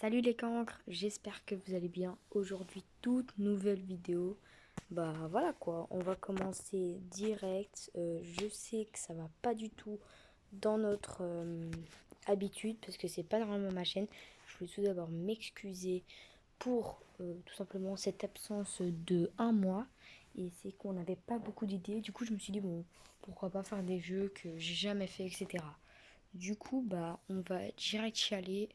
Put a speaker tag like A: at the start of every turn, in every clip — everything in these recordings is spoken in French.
A: Salut les cancres, j'espère que vous allez bien. Aujourd'hui, toute nouvelle vidéo. Bah voilà quoi, on va commencer direct. Je sais que ça va pas du tout dans notre habitude parce que c'est pas normalement ma chaîne. Je voulais tout d'abord m'excuser pour tout simplement cette absence de un mois. Et c'est qu'on n'avait pas beaucoup d'idées. Du coup, je me suis dit, bon, pourquoi pas faire des jeux que j'ai jamais fait, etc. Du coup, bah, on va direct y aller.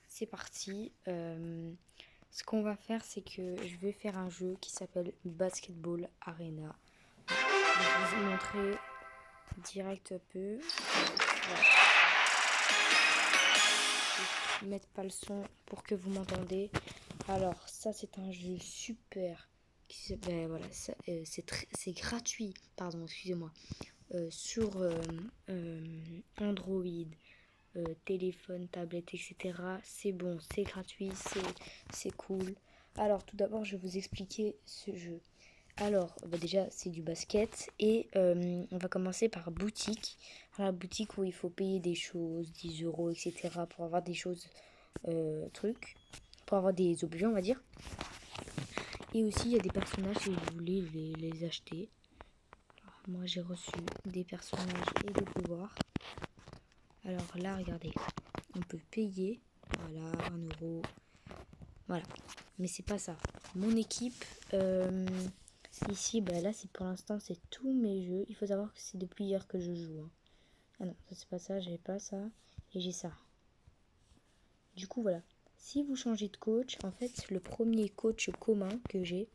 A: C'est parti. Ce qu'on va faire, c'est que je vais faire un jeu qui s'appelle Basketball Arena. Je vais vous montrer direct un peu. Voilà. Je vais mettre pas le son pour que vous m'entendez. Alors, ça, c'est un jeu super. Ben, voilà, c'est gratuit. Pardon, excusez-moi. Sur Android, téléphone, tablette, etc. C'est bon, c'est gratuit, c'est cool. Alors tout d'abord, je vais vous expliquer ce jeu. Alors bah déjà, c'est du basket et on va commencer par boutique. Alors, la boutique où il faut payer des choses, 10 euros, etc. pour avoir des choses, trucs, pour avoir des objets, on va dire. Et aussi, il y a des personnages si vous voulez les acheter. Alors, moi, j'ai reçu des personnages et des pouvoirs. Alors là, regardez, on peut payer, voilà, 1 euro, voilà. Mais c'est pas ça. Mon équipe, ici, bah là, c'est pour l'instant, c'est tous mes jeux. Il faut savoir que c'est depuis hier que je joue. Hein. Ah non, ça c'est pas ça, j'ai pas ça, et j'ai ça. Du coup, voilà. Si vous changez de coach, en fait, le premier coach commun que j'ai,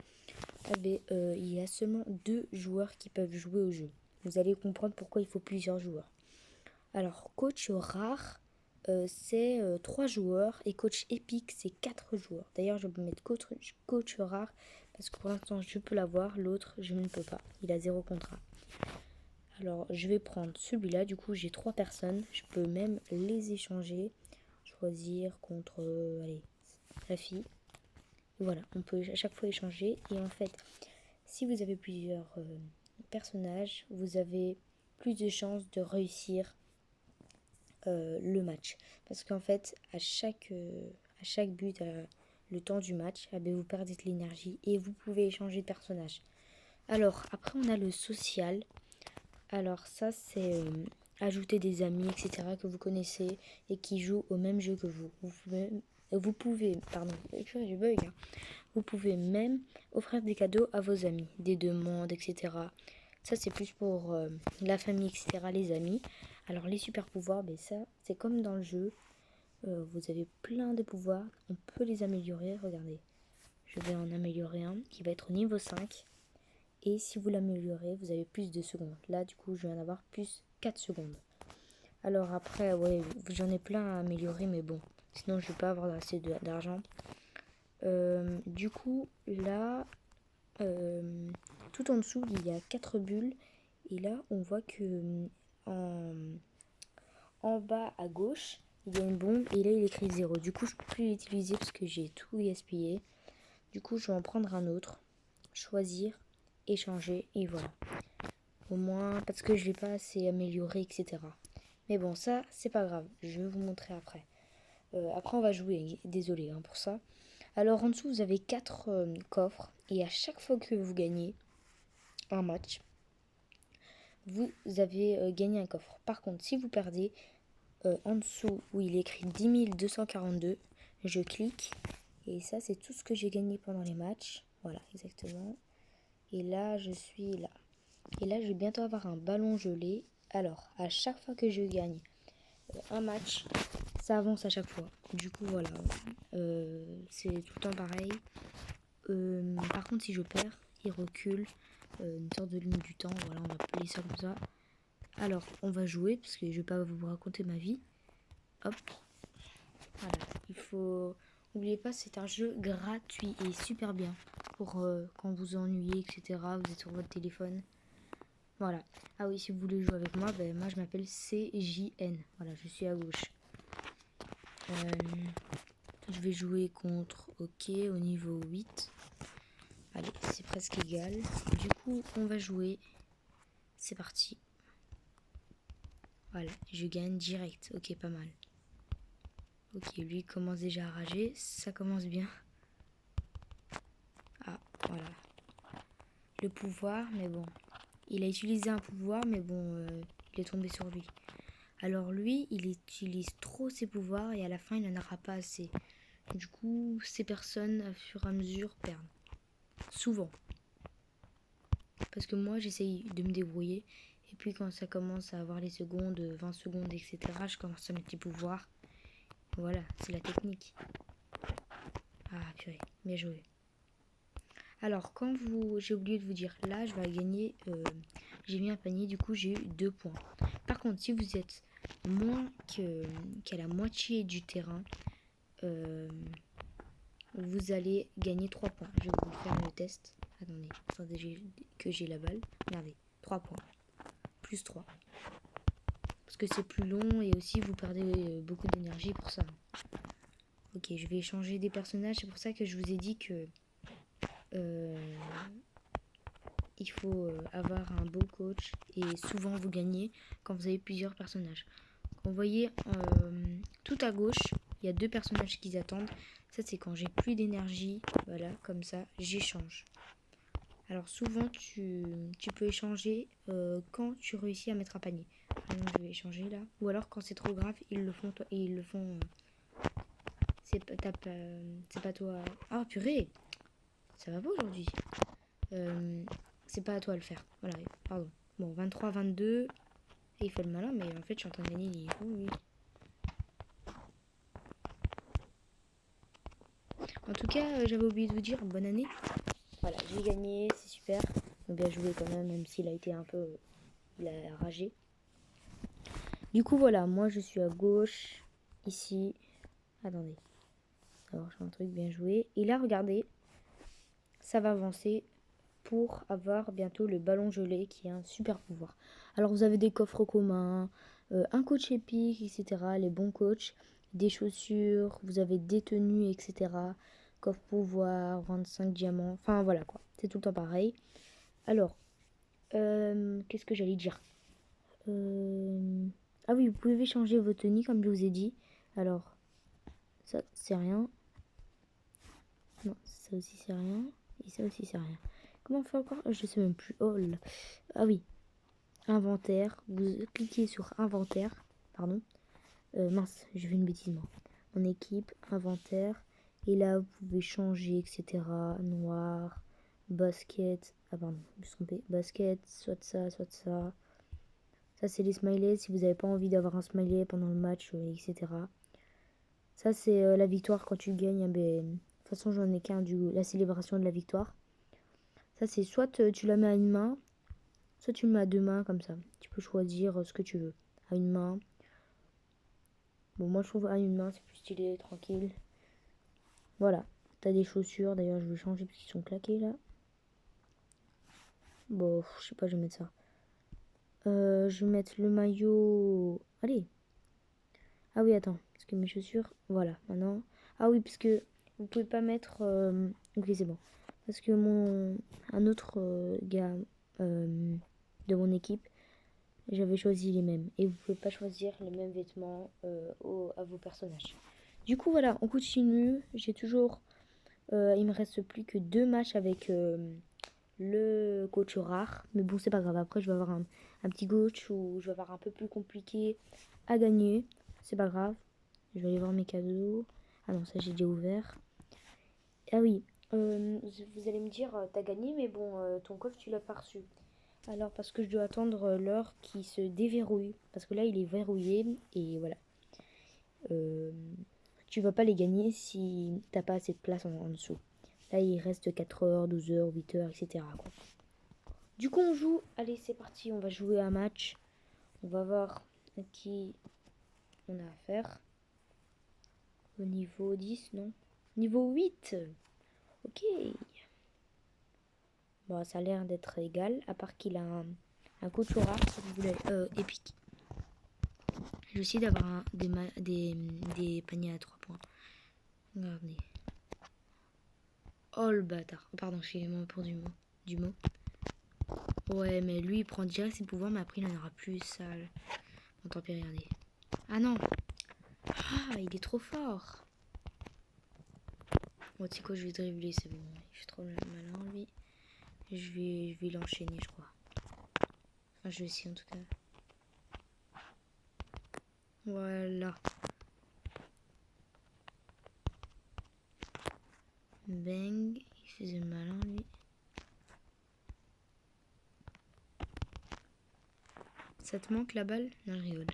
A: il y a seulement 2 joueurs qui peuvent jouer au jeu. Vous allez comprendre pourquoi il faut plusieurs joueurs. Alors, coach rare, c'est 3 joueurs et coach épique, c'est 4 joueurs. D'ailleurs, je vais mettre coach rare parce que pour l'instant, je peux l'avoir. L'autre, je ne peux pas. Il a 0 contrat. Alors, je vais prendre celui-là. Du coup, j'ai 3 personnes. Je peux même les échanger. Choisir contre, allez, la fille. Et voilà, on peut à chaque fois échanger. Et en fait, si vous avez plusieurs personnages, vous avez plus de chances de réussir le match. Parce qu'en fait, à chaque but, le temps du match, vous perdez de l'énergie et vous pouvez échanger de personnage. Alors, après, on a le social. Alors, ça, c'est ajouter des amis, etc., que vous connaissez et qui jouent au même jeu que vous. Vous pouvez Vous pouvez même offrir des cadeaux à vos amis, des demandes, etc. Ça, c'est plus pour la famille, etc., les amis. Alors, les super pouvoirs, ben ça, c'est comme dans le jeu. Vous avez plein de pouvoirs. On peut les améliorer. Regardez, je vais en améliorer un qui va être au niveau 5. Et si vous l'améliorez, vous avez plus de secondes. Là, du coup, je vais en avoir plus 4 secondes. Alors après, ouais, j'en ai plein à améliorer, mais bon. Sinon, je vais pas avoir assez d'argent. Du coup, là, tout en dessous, il y a 4 bulles. Et là, on voit que en bas à gauche, il y a une bombe. Et là, il est écrit 0. Du coup, je peux plus l'utiliser parce que j'ai tout gaspillé. Du coup, je vais en prendre un autre. Choisir, échanger. Et voilà. Au moins, parce que je l'ai pas assez amélioré, etc. Mais bon, ça, c'est pas grave. Je vais vous montrer après. Après, on va jouer. Désolé hein, pour ça. Alors, en dessous, vous avez 4 coffres. Et à chaque fois que vous gagnez un match, vous avez gagné un coffre. Par contre, si vous perdez, en dessous où il est écrit 10 242, je clique. Et ça, c'est tout ce que j'ai gagné pendant les matchs. Voilà, exactement. Et là, je suis là. Et là, je vais bientôt avoir un ballon gelé. Alors, à chaque fois que je gagne un match, ça avance à chaque fois. Du coup, voilà. C'est tout le temps pareil. Par contre, si je perds, il recule. Une sorte de ligne du temps. Voilà, on va appeler ça comme ça. Alors, on va jouer, parce que je vais pas vous raconter ma vie. Hop. Voilà. Il faut... N'oubliez pas, c'est un jeu gratuit et super bien. Pour quand vous ennuyez, etc. Vous êtes sur votre téléphone. Voilà. Ah oui, si vous voulez jouer avec moi, ben moi je m'appelle CJN. Voilà, je suis à gauche. Je vais jouer contre OK au niveau 8. Allez, c'est presque égal. Du coup, on va jouer. C'est parti. Voilà, je gagne direct. OK, pas mal. Ok, lui commence déjà à rager. Ça commence bien. Ah, voilà. Le pouvoir, mais bon. Il a utilisé un pouvoir, mais bon, il est tombé sur lui. Alors lui, il utilise trop ses pouvoirs et à la fin, il n'en aura pas assez. Du coup, ces personnes, au fur et à mesure, perdent. Souvent. Parce que moi, j'essaye de me débrouiller. Et puis quand ça commence à avoir les secondes, 20 secondes, etc., je commence à mettre des pouvoirs. Voilà, c'est la technique. Ah, purée, bien joué. Alors, quand vous... J'ai oublié de vous dire, là, je vais gagner... j'ai mis un panier, du coup, j'ai eu 2 points. Par contre, si vous êtes moins qu'à la moitié du terrain, vous allez gagner 3 points. Je vais vous faire le test. Attendez que j'ai la balle. Regardez, 3 points. Plus 3. Parce que c'est plus long et aussi vous perdez beaucoup d'énergie pour ça. Ok, je vais échanger des personnages. C'est pour ça que je vous ai dit que il faut avoir un beau coach et souvent vous gagnez quand vous avez plusieurs personnages. Vous voyez tout à gauche, il y a 2 personnages qui attendent. Ça c'est quand j'ai plus d'énergie. Voilà, comme ça, j'échange. Alors souvent tu peux échanger quand tu réussis à mettre un panier. Donc, je vais échanger là. Ou alors quand c'est trop grave, ils le font. C'est pas toi. Ah purée, ça va pas aujourd'hui. C'est pas à toi de le faire. Voilà, pardon. Bon, 23, 22. Et il fait le malin, mais en fait je suis en train de gagner. Il est fou, lui. En tout cas, j'avais oublié de vous dire bonne année. Voilà, j'ai gagné, c'est super. Donc bien joué quand même s'il a été un peu... il a ragé. Du coup, voilà, moi je suis à gauche, ici. Attendez. Alors, j'ai un truc bien joué. Et là, regardez, ça va avancer pour avoir bientôt le ballon gelé qui est un super pouvoir. Alors, vous avez des coffres communs, un coach épique, etc. Les bons coachs, des chaussures, vous avez des tenues, etc. Coffre pouvoir, 25 diamants. Enfin, voilà quoi. C'est tout le temps pareil. Alors, qu'est-ce que j'allais dire Ah oui, vous pouvez changer vos tenues comme je vous ai dit. Alors, ça, c'est rien. Non, ça aussi c'est rien. Et ça aussi c'est rien. Comment on fait encore? Je sais même plus. Oh là. Ah oui. Inventaire. Vous cliquez sur inventaire. Pardon. Mince, j'ai fait une bêtise moi. En équipe, inventaire. Et là, vous pouvez changer, etc. Noir, basket. Ah pardon, je me suis trompée. Basket, soit de ça, soit de ça. Ça, c'est les smileys. Si vous n'avez pas envie d'avoir un smiley pendant le match, etc. Ça, c'est la victoire quand tu gagnes. Ben, de toute façon, j'en ai qu'un la célébration de la victoire. Ça, c'est soit tu la mets à une main, soit tu le mets à 2 mains, comme ça. Tu peux choisir ce que tu veux. À une main. Bon, moi, je trouve à une main, c'est plus stylé, tranquille. Voilà. T'as des chaussures. D'ailleurs, je vais changer parce qu'ils sont claqués, là. Bon, je sais pas, je vais mettre ça. Je vais mettre le maillot... Allez. Ah oui, attends. Parce que mes chaussures... Voilà, maintenant... Ah oui, parce que vous pouvez pas mettre... Ok, c'est bon. Parce que un autre gars de mon équipe, j'avais choisi les mêmes. Et vous pouvez pas choisir les mêmes vêtements à vos personnages. Du coup, voilà, on continue. J'ai toujours... il me reste plus que 2 matchs avec le coach rare. Mais bon, c'est pas grave. Après, je vais avoir un petit coach où je vais avoir un peu plus compliqué à gagner. C'est pas grave. Je vais aller voir mes cadeaux. Ah non, ça j'ai déjà ouvert. Ah oui, vous allez me dire, t'as gagné, mais bon, ton coffre, tu l'as pas reçu. Alors, parce que je dois attendre l'heure qui se déverrouille. Parce que là, il est verrouillé. Et voilà. Tu vas pas les gagner si t'as pas assez de place en dessous. Là, il reste 4 heures, 12 heures, 8 heures, etc. quoi. Du coup, on joue. Allez, c'est parti. On va jouer un match. On va voir à qui on a affaire. Au niveau 10, non? Niveau 8. Ok. Bon, ça a l'air d'être égal, à part qu'il a un coach rare, si vous voulez, épique. J'ai aussi d'avoir des paniers à 3 points. Regardez. Oh le bâtard. Pardon, excusez-moi pour du mot. Ouais, mais lui, il prend direct ses pouvoirs, mais après, il en aura plus, sale. Bon, tant pis, regardez. Ah non. Ah, il est trop fort. Bon, tu sais quoi, je vais dribbler, c'est bon. Je suis trop malin, lui. Je vais l'enchaîner, je crois. Enfin, je vais essayer en tout cas. Voilà. Bang. Il faisait le malin, lui. Ça te manque la balle? Non, je rigole.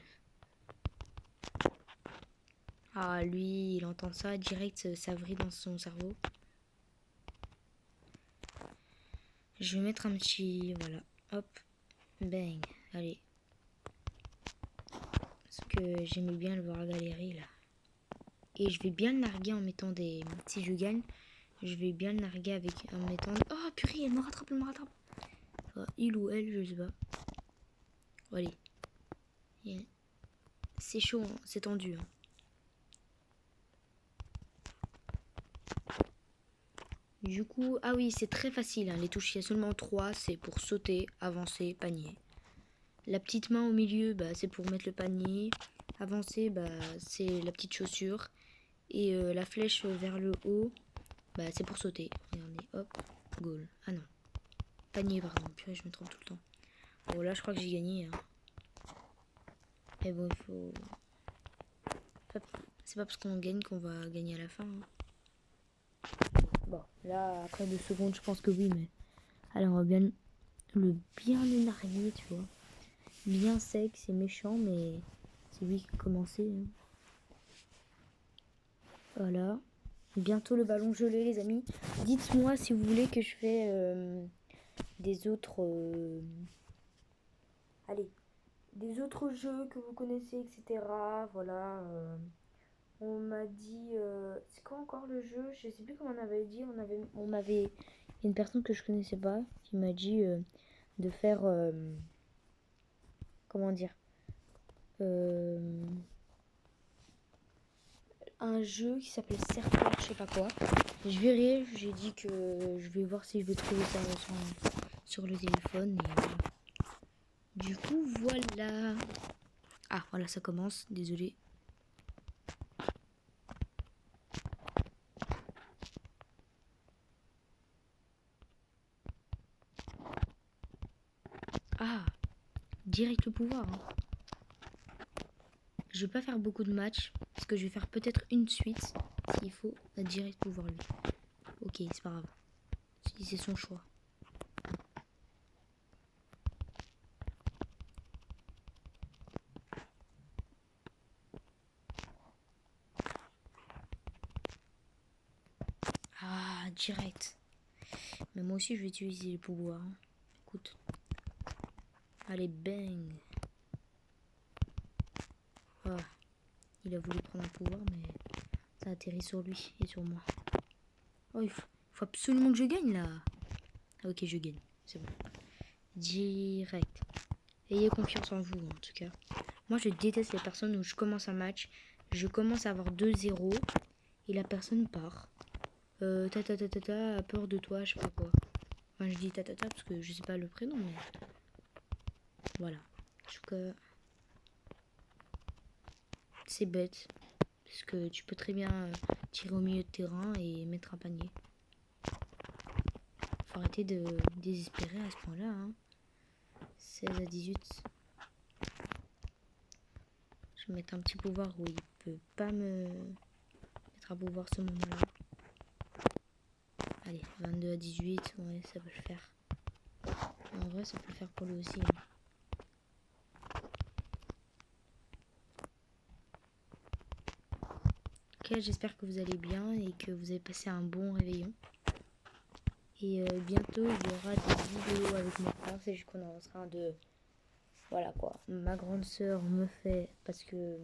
A: Ah, lui, il entend ça, direct, ça vrille dans son cerveau. Je vais mettre un petit... Voilà. Hop. Bang. Allez. Parce que j'aimais bien le voir galérer, là. Et je vais bien le narguer en mettant des... Si je gagne, je vais bien le narguer avec... en mettant... Oh, purée, elle me rattrape, elle me rattrape. Enfin, il ou elle, je sais pas. Allez. Yeah. C'est chaud, hein, c'est tendu. Hein. Du coup, ah oui, c'est très facile. Hein, les touches, il y a seulement 3. C'est pour sauter, avancer, panier. La petite main au milieu, bah, c'est pour mettre le panier. Avancer, bah, c'est la petite chaussure. Et la flèche vers le haut, bah, c'est pour sauter. Regardez, hop, goal. Ah non, panier, pardon. Purée, je me trompe tout le temps. Bon, là, je crois que j'ai gagné. Hein. Mais bon, il faut... C'est pas parce qu'on gagne qu'on va gagner à la fin. Hein. Bon, là, après 2 secondes, je pense que oui, mais... Allez, on va bien le narguer, tu vois. Bien sec, c'est méchant, mais c'est lui qui a commencé. Hein. Voilà. Bientôt le ballon gelé, les amis. Dites-moi si vous voulez que je fais des autres... Allez, des autres jeux que vous connaissez, etc. Voilà. On m'a dit... c'est quoi encore le jeu? Je sais plus comment on avait dit. On m'avait... Il y a une personne que je connaissais pas qui m'a dit de faire... comment dire un jeu qui s'appelle Serpent, je sais pas quoi. Je verrai, j'ai dit que je vais voir si je vais trouver ça sur le téléphone. Et voilà. Du coup, voilà. Ah, voilà, ça commence, désolé. Ah, direct le pouvoir. Hein. Je vais pas faire beaucoup de matchs, parce que je vais faire peut-être une suite, s'il faut, à direct pouvoir lui. Ok, c'est pas grave. Si c'est son choix. Ah, direct. Mais moi aussi, je vais utiliser les pouvoirs. Hein. Écoute. Allez, bang. Ah, il a voulu prendre un pouvoir, mais ça atterrit sur lui et sur moi. Oh, il faut absolument que je gagne, là. Ah, ok, je gagne. C'est bon. Direct. Ayez confiance en vous, en tout cas. Moi, je déteste les personnes où je commence un match, je commence à avoir 2-0 et la personne part. A peur de toi, je sais pas quoi. Enfin, je dis parce que je sais pas le prénom, mais... Voilà. En tout cas... C'est bête. Parce que tu peux très bien tirer au milieu de terrain et mettre un panier. Faut arrêter de désespérer à ce point-là. Hein. 16-18. Je vais mettre un petit pouvoir où il peut pas me mettre un pouvoir ce moment-là. Allez, 22-18, ouais, ça peut le faire. Et en vrai, ça peut le faire pour lui aussi. Hein. Ok, j'espère que vous allez bien et que vous avez passé un bon réveillon. Et bientôt, il y aura des vidéos avec mon frère. C'est juste qu'on en sera de... Voilà quoi. Ma grande sœur me fait... Parce que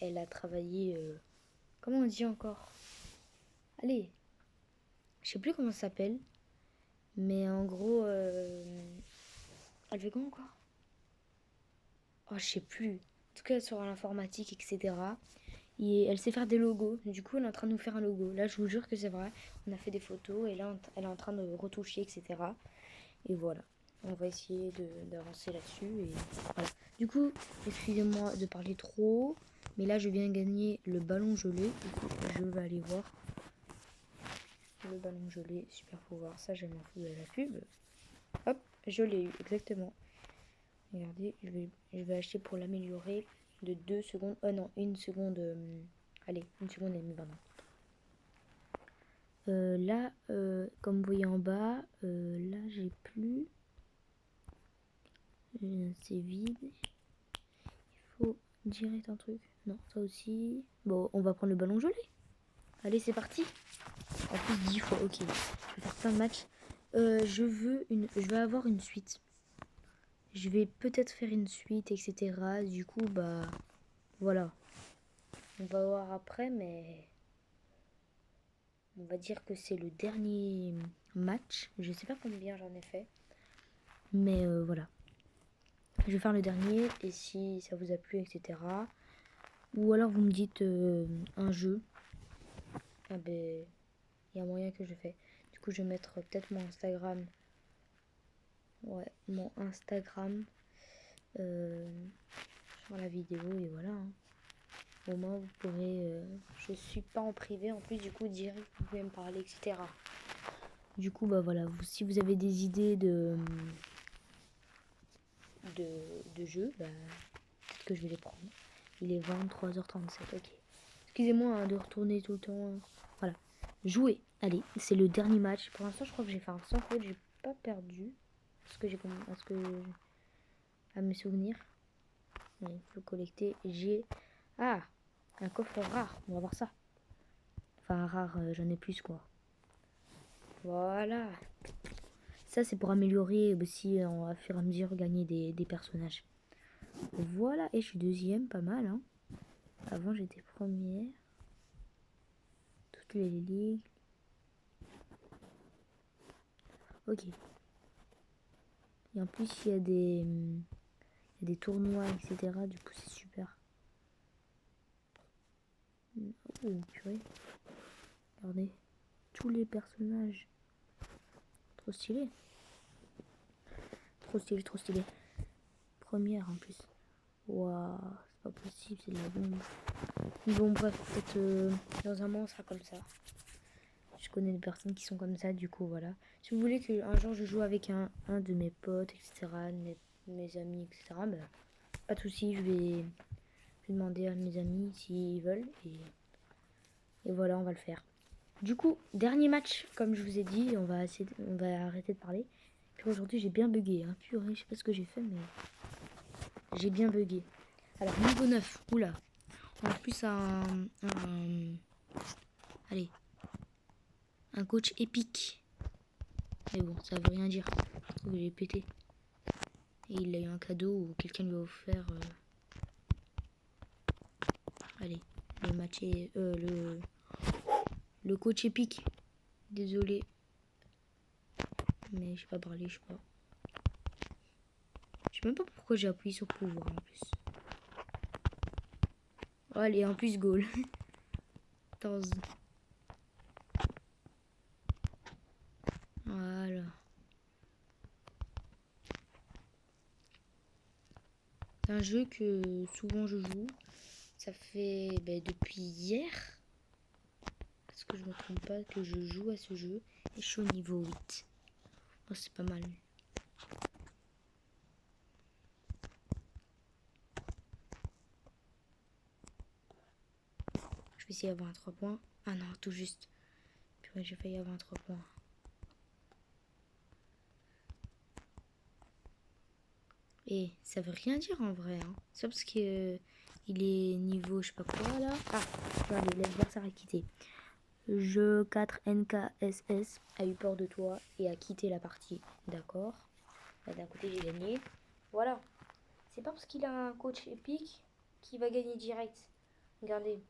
A: elle a travaillé... comment on dit encore? Allez. Je sais plus comment ça s'appelle. Mais en gros... elle fait quoi encore? Oh, je sais plus. En tout cas, sur l'informatique, etc. Et elle sait faire des logos. Du coup, elle est en train de nous faire un logo. Là, je vous jure que c'est vrai. On a fait des photos et là, elle est en train de retoucher, etc. Et voilà. On va essayer d'avancer là-dessus. Et voilà. Du coup, excusez-moi de parler trop. Mais là, je viens de gagner le ballon gelé. Du coup, je vais aller voir. Le ballon gelé, super pouvoir. Ça, je m'en fous de la pub. Hop, je l'ai eu, exactement. Regardez, je vais acheter pour l'améliorer de 2 secondes. Oh non, 1 seconde. Allez, 1 seconde et demie, pardon. Là, comme vous voyez en bas, là, j'ai plus. C'est vide. Il faut direct un truc. Non, ça aussi. Bon, on va prendre le ballon gelé. Allez, c'est parti. En plus, 10 fois. Ok, je vais faire plein de matchs. Je vais avoir une suite. Je vais peut-être faire une suite, etc. Du coup, bah, voilà. On va voir après, mais on va dire que c'est le dernier match. Je sais pas combien j'en ai fait, mais voilà. Je vais faire le dernier et si ça vous a plu, etc. Ou alors vous me dites un jeu. Ah ben, il y a moyen que je fais. Du coup, je vais mettre peut-être mon Instagram. Ouais, mon Instagram sur la vidéo et voilà. Hein. Au moins, vous pourrez. Je suis pas en privé en plus, du coup, direct, vous pouvez me parler, etc. Du coup, bah voilà. Si vous avez des idées de jeux, bah, peut-être que je vais les prendre. Il est 23h37, ok. Excusez-moi hein, de retourner tout le temps. Voilà. Jouer. Allez, c'est le dernier match. Pour l'instant, je crois que j'ai fait un sans faute. J'ai pas perdu. À mes souvenirs. Il faut collecter. Ah, un coffre rare. On va voir ça. Enfin, rare, j'en ai plus, quoi. Voilà. Ça, c'est pour améliorer aussi, à fur et à mesure, gagner des personnages. Voilà. Et je suis deuxième, pas mal, hein. Avant, j'étais première. Toutes les ligues. Ok. Et en plus, il y a des tournois, etc. Du coup, c'est super. Oh, purée. Regardez. Tous les personnages. Trop stylé. Trop stylé, trop stylé. Première en plus. Waouh, c'est pas possible, c'est de la bombe. Bon, bref, peut-être dans un mois, on sera comme ça. Je connais des personnes qui sont comme ça, du coup, voilà. Si vous voulez qu'un jour je joue avec un de mes potes, etc., mes amis, etc., bah, pas de soucis, je vais demander à mes amis s'ils veulent. Et voilà, on va le faire. Du coup, dernier match, comme je vous ai dit, on va arrêter de parler. Puis aujourd'hui, j'ai bien bugué. Hein. Purée, je sais pas ce que j'ai fait, mais j'ai bien bugué. Alors, niveau 9, oula. On a plus allez, un coach épique. Mais bon, ça veut rien dire. Je trouve qu'il est pété. Et il a eu un cadeau ou quelqu'un lui a offert. Allez, le match est. Le coach épique. Désolé. Mais je sais pas parler, je sais pas. Je sais même pas pourquoi j'ai appuyé sur pouvoir en plus. Oh, allez, en plus goal. 14. Voilà. C'est un jeu que souvent je joue. Ça fait depuis hier. Est-ce que je me trompe pas que je joue à ce jeu. Et je suis au niveau 8. Oh, c'est pas mal. Je vais essayer d'avoir un 3 points. Ah non, tout juste. Purée, j'ai failli avoir un 3 points. Et ça veut rien dire en vrai. Hein. C'est parce que il est niveau je sais pas quoi là. Ah, regardez, l'adversaire a quitté. Je 4NKSS a eu peur de toi et a quitté la partie. D'accord. D'un côté, j'ai gagné. Voilà. C'est pas parce qu'il a un coach épique qu'il va gagner direct. Regardez.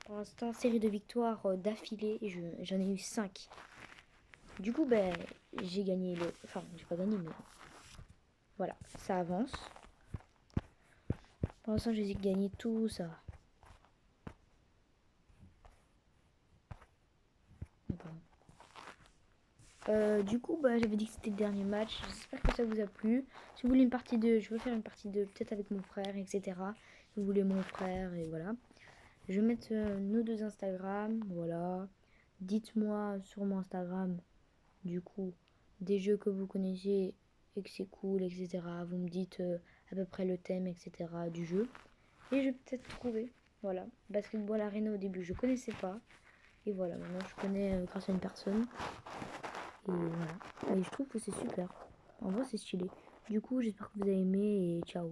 A: Pour l'instant, série de victoires d'affilée. J'en ai eu 5. Du coup, j'ai gagné le... Enfin, j'ai pas gagné, mais... Voilà, ça avance. Pour l'instant, j'ai gagné tout ça. Du coup, j'avais dit que c'était le dernier match. J'espère que ça vous a plu. Si vous voulez une partie 2, je veux faire une partie 2, peut-être avec mon frère, etc. vous voulez mon frère, et voilà. Je vais mettre nos deux Instagram, voilà. Dites-moi sur mon Instagram, du coup, des jeux que vous connaissez et que c'est cool, etc. Vous me dites à peu près le thème, etc. du jeu. Et je vais peut-être trouver, voilà. Basketball Arena au début, je connaissais pas. Et voilà, maintenant je connais grâce à une personne. Et voilà. Et je trouve que c'est super. En vrai, c'est stylé. Du coup, j'espère que vous avez aimé et ciao.